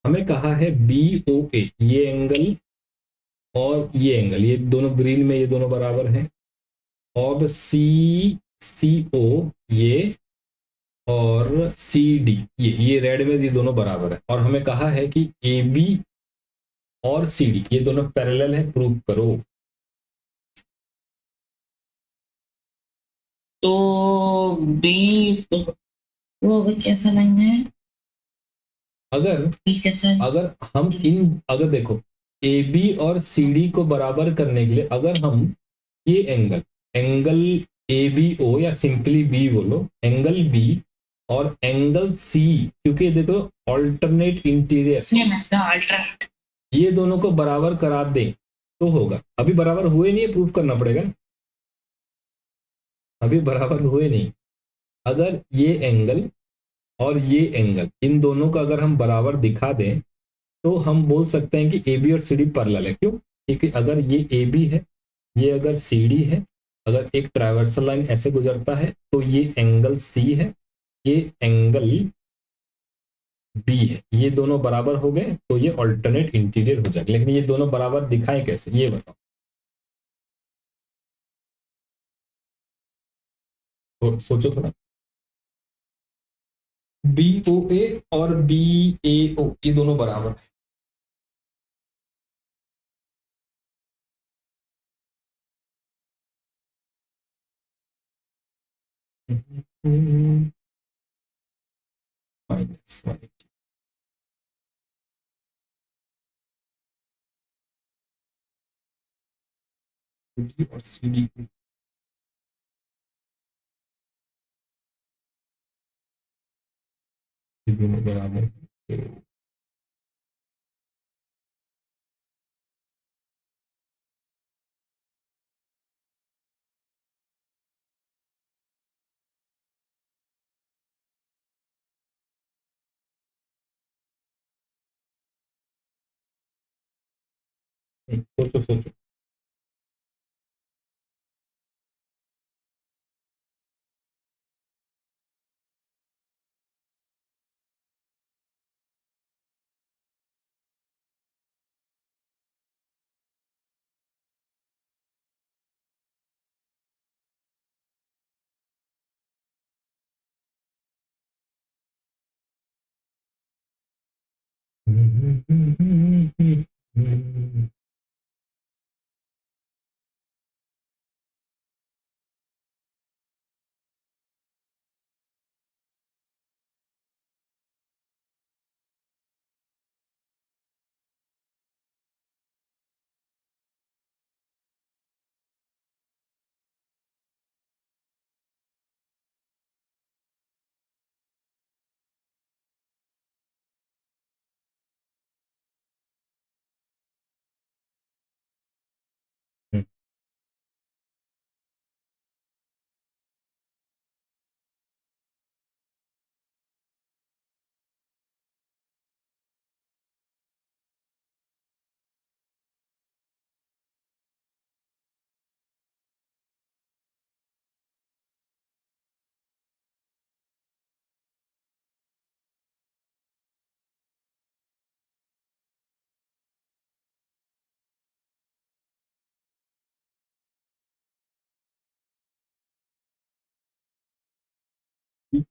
हमें कहा है बी ओ ए ये एंगल और ये एंगल, ये दोनों ग्रीन में, ये दोनों बराबर हैं। और सी सी ओ ये और सी डी, ये रेड में ये दोनों बराबर है, और हमें कहा है कि ए बी और सी डी ये दोनों पैरेलल है, प्रूव करो। तो बी, वो अभी कैसा लाइन है? अगर बी कैसा है? अगर हम अगर देखो ए बी और सी डी को बराबर करने के लिए अगर हम ये एंगल ए बी ओ या सिंपली बी बोलो, एंगल बी और एंगल सी, क्योंकि देखो ऑल्टरनेट इंटीरियर सेम है ना, अल्टरनेट। ये दोनों को बराबर करा दें तो होगा। अभी बराबर हुए नहीं है, प्रूफ करना पड़ेगा ना, अभी बराबर हुए नहीं। अगर ये एंगल और ये एंगल इन दोनों का अगर हम बराबर दिखा दें तो हम बोल सकते हैं कि ए बी और सी डी पैरेलल है। क्यों? क्योंकि अगर ये ए बी है, ये अगर सी डी है, अगर एक ट्रावर्सल लाइन ऐसे गुजरता है तो ये एंगल सी है, ये एंगल बी है, ये दोनों बराबर हो गए तो ये ऑल्टरनेट इंटीरियर हो जाएगा। लेकिन ये दोनों बराबर दिखाएं कैसे, ये बताओ, तो सोचो थोड़ा। बी ओ ए और बी ए ओ ये दोनों बराबर है। माइनस डी और सी डी दोनों बराबर है। सोचो सोचो।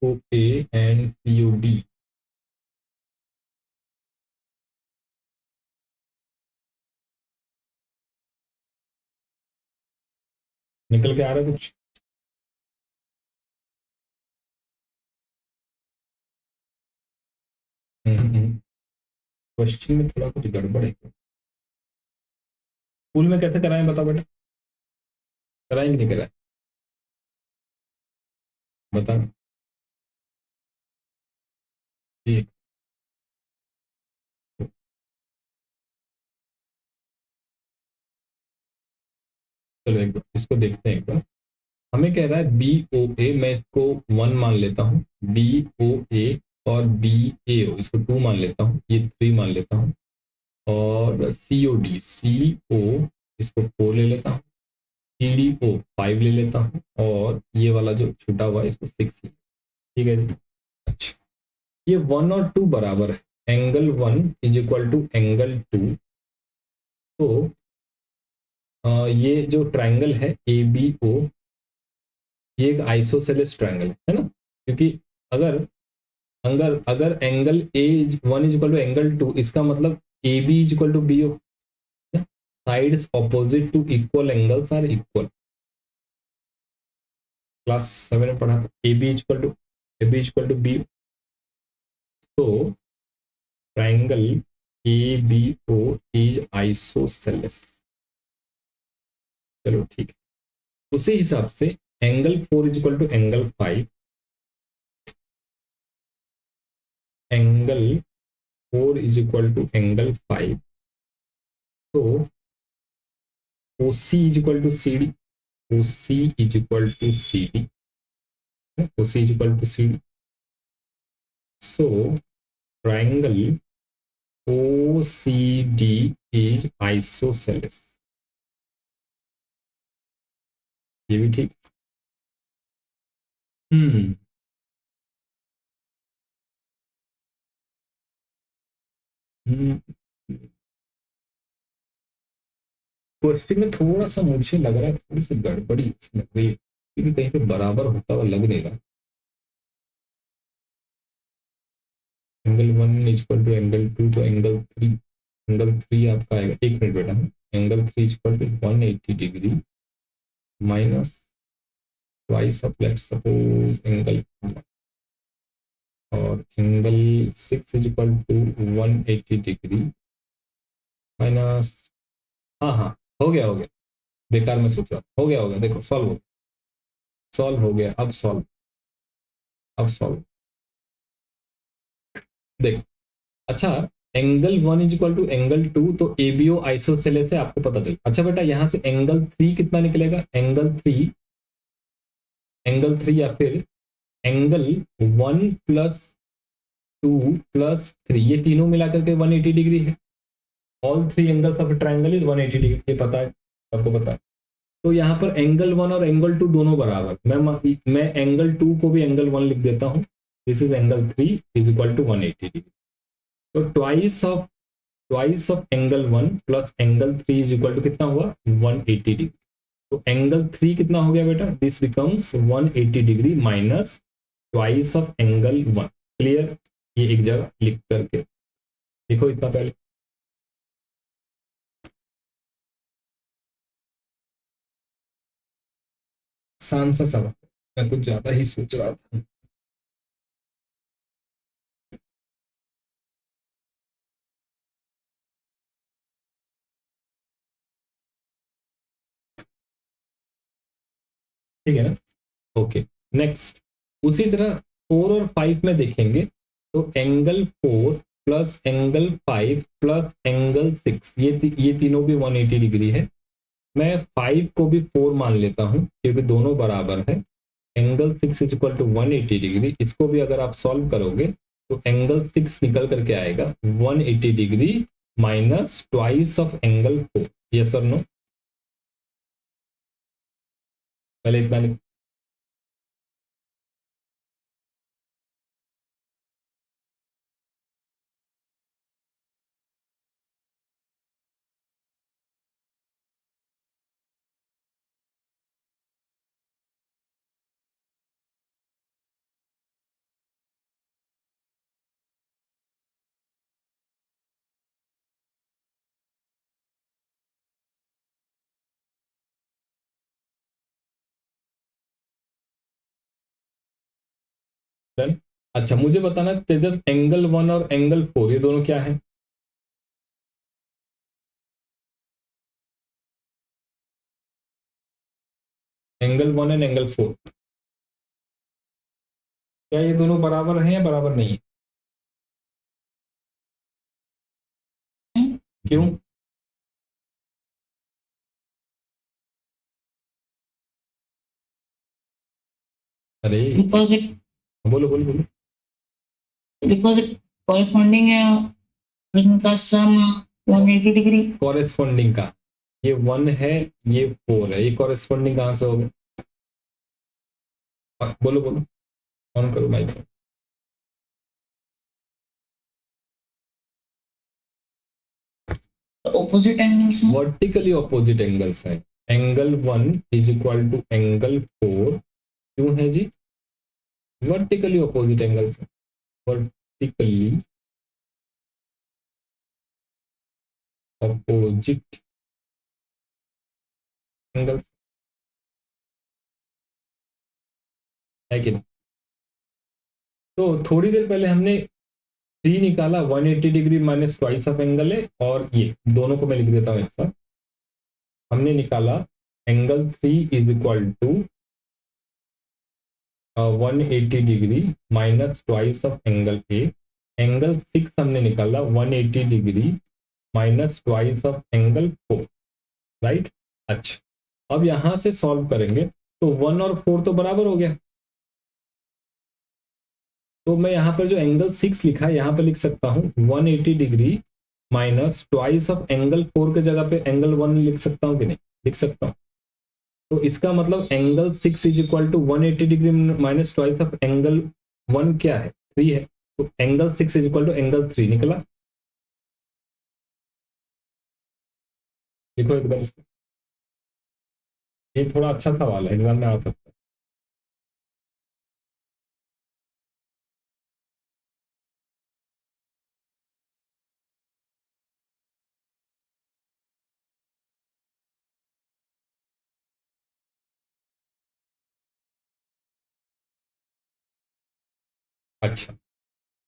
ओ A and C O D निकल के आ रहा है कुछ? क्वेश्चन में थोड़ा कुछ गड़बड़ है। स्कूल में कैसे कराएं बताओ बेटा, कराएंगे नहीं कराएं बताओ। ठीक, चलो एक बार इसको देखते हैं एक बार। हमें कह रहा है बी ओ ए, मैं इसको 1 मान लेता हूँ, बी ओ ए और बी ए ओ इसको 2 मान लेता हूँ, ये 3 मान लेता हूँ, और सी ओ डी सी ओ इसको 4 ले लेता हूँ, सी डी ओ 5 ले लेता हूँ, और ये वाला जो छूटा हुआ है इसको 6 ले। ठीक है जी। अच्छा, ये 1 और 2 बराबर है, angle 1 is equal to angle 2। तो ये जो ट्राइंगल है ए बी ओ, ये एक आइसोसेलेस ट्राइंगल है ना, क्योंकि अगर अगर अगर angle A one is equal to angle two, इसका मतलब A B is equal to B हो, sides opposite to equal angles are equal. Class 7 में पढ़ा था A B equal to B. तो triangle A B O is isosceles. चलो ठीक है, उसी हिसाब से angle 4 is equal to angle 5, angle 4 is equal to angle 5। तो O C is equal to C D, O C is equal to C D, O C is equal to C D. So triangle O C D is isosceles. ये भी ठीक। हम्म question में थोड़ा सा मुझे लग रहा है, थोड़ी सी गड़बड़ी इसमें हुई है, क्योंकि कहीं पे बराबर होता हुआ लग नहीं रहा। एंगल 1 इक्वल टू एंगल 2, तो एंगल 3 आपका आएगा, एक मिनट बेटा, angle 3 equal to 180 degree minus twice of, let's suppose angle 1, और angle 6 is equal to 180 degree minus, हाँ हाँ, हो गया, बेकार में सोच रहा, हो गया, देखो सॉल्व हो गया, अब सॉल्व देखो। अच्छा, angle 1 is equal to angle 2, तो एबीओ आइसोसेलेस है, आपको पता चल। अच्छा बेटा, यहां से एंगल 3 कितना निकलेगा, एंगल 3 या फिर एंगल 1 प्लस 2 प्लस 3, ये तीनों मिलाकर के 180 डिग्री है। All three angles of triangle is 180 degree, ये पता है, आपको पता है। तो यहाँ पर एंगल 1 और एंगल 2 दोनों बराबर, मैं एंगल 2 को भी एंगल 1 लिख देता हूँ। This is angle 3 is equal to 180 degree. तो twice of angle 1 plus angle 3 is equal to कितना हुआ, 180 डिग्री। तो एंगल 3 कितना हो गया बेटा, this becomes 180 degree minus twice of angle 1। Clear, ये एक जगह लिख करके लिखो इतना पहले। आसान सा सवाल, मैं कुछ ज्यादा ही सोच रहा था। ठीक है ना, ओके। नेक्स्ट, उसी तरह 4 और 5 में देखेंगे, तो angle 4 plus angle 5 plus angle 6, ये तीनों भी 180 डिग्री है। मैं 5 को भी 4 मान लेता हूं, क्योंकि दोनों बराबर है। Angle 6 is equal to 180 degree, इसको भी अगर आप सॉल्व करोगे तो एंगल 6 निकल करके आएगा 180 degree minus twice of angle 4। Yes और नो, पहले इतना लिख। डन। अच्छा, मुझे बताना तेजस, एंगल 1 और एंगल 4 ये दोनों क्या है। एंगल 1 एंड एंगल 4, क्या ये दोनों बराबर हैं या बराबर नहीं है। क्यों। अरे बिकॉज बोलो बोलो बोलो। बिकॉज कॉरेस्पॉन्डिंग है, इनका सम 180 डिग्री। कॉरेस्पॉन्डिंग का, ये 1 है, ये 4 है, ये कॉरेस्पॉन्डिंग कहां से हो गया। बोलो बोलो, ऑन करो माइक। ऑपोजिट एंगल्स हैं। वर्टिकली ऑपोजिट एंगल्स हैं। Angle 1 is equal to angle 4 क्यों है जी, vertically opposite angles, vertically opposite angles है कि नहीं। तो थोड़ी देर पहले हमने 3 निकाला, 180 degree minus twice of angle है, और ये दोनों को मैं लिख देता हूँ एक साथ। हमने निकाला angle 3 is equal to 180 degree minus twice of angle A. Angle 6 हमने निकाला 180 degree minus twice of angle 4, right. अच्छा, अब यहां से सॉल्व करेंगे तो 1 और 4 तो बराबर हो गया, तो मैं यहाँ पर जो एंगल 6 लिखा है यहाँ पर लिख सकता हूँ 180 degree minus twice of angle 4 के जगह पे एंगल 1 लिख सकता हूँ कि नहीं, लिख सकता हूँ। तो इसका मतलब angle 6 is equal to 180 degree minus twice of angle 1 क्या है, 3 है। तो angle 6 is equal to angle 3 निकला। देखो एक बार इसको, ये थोड़ा अच्छा सवाल है, एग्जाम में आ सकता है। अच्छा,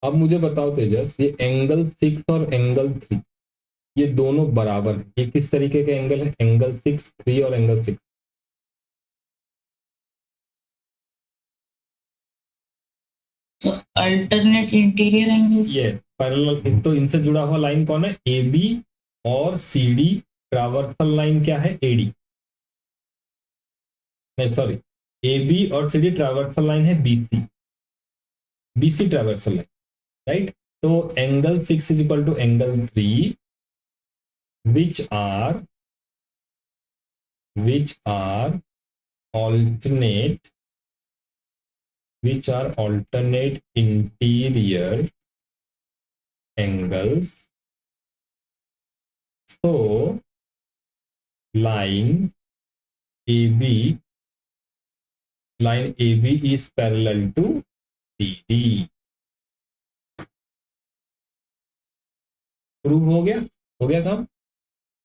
अब मुझे बताओ तेजस, ये एंगल 6 और एंगल 3 ये दोनों बराबर है, ये किस तरीके के एंगल है, एंगल 6 3 और एंगल 6। तो alternate interior angles. Yes, parallel. तो इनसे जुड़ा हुआ लाइन कौन है, ए बी, और सी डी ट्रावर्सल लाइन क्या है, ए डी, नहीं सॉरी, ए बी और सी डी ट्रावर्सल लाइन है B C, B C transversal line, right. तो angle 6 is equal to angle 3 which are alternate interior angles. So line AB is parallel to CD. Prove हो गया काम।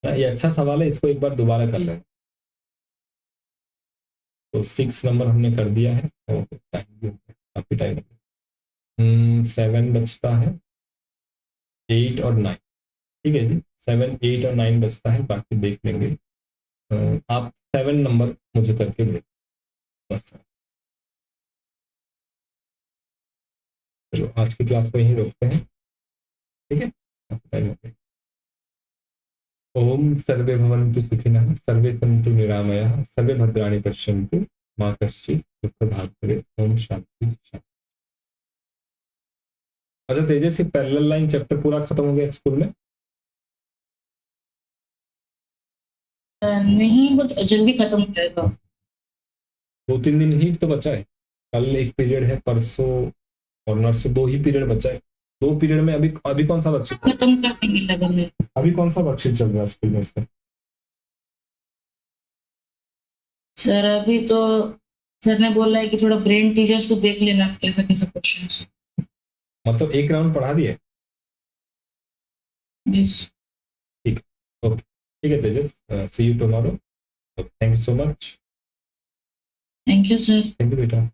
ये अच्छा सवाल है, इसको एक बार दोबारा कर लें। तो 6 नंबर हमने कर दिया है, काफी टाइम, 7 बचता है, 8 और 9, ठीक है जी, 7 8 और 9 बचता है, बाकी देख लेंगे। आप 7 नंबर मुझे करके भेज बस। चलो आज की क्लास को यहीं रोकते हैं, ठीक है, काफी टाइम हो गया। ओम सर्वे भवन्तु सुखिनः, सर्वे सन्तु निरामयाः, सर्वे भद्राणि पश्यन्तु, मा कश्चित् दुःखभाग् भवेत्। ओम शांति शांति। अच्छा तेजस, ये पैरेलल लाइन चैप्टर पूरा खत्म हो गया स्कूल में? नहीं, बहुत जल्दी खत्म हो जाएगा। 2-3 दिन ही तो बचा है, कल एक पीरियड है, परसों और नरसों 2 ही पीरियड बचा है। 2 पीरियड में अभी कौन सा वर्कशीट खत्म कर देंगे लगन में। अभी कौन सा वर्कशीट चल रहा है स्कूल में इसका? सर अभी तो सर ने बोला है कि थोड़ा ब्रेन टीचर्स को देख लेना कैसा कैसा क्वेश्चन। मतलब एक राउंड पढ़ा दिए? यस। ठीक है, ओके, ठीक है Tejas, see you tomorrow. Thank you so much. Thank you sir. Thank you बेटा।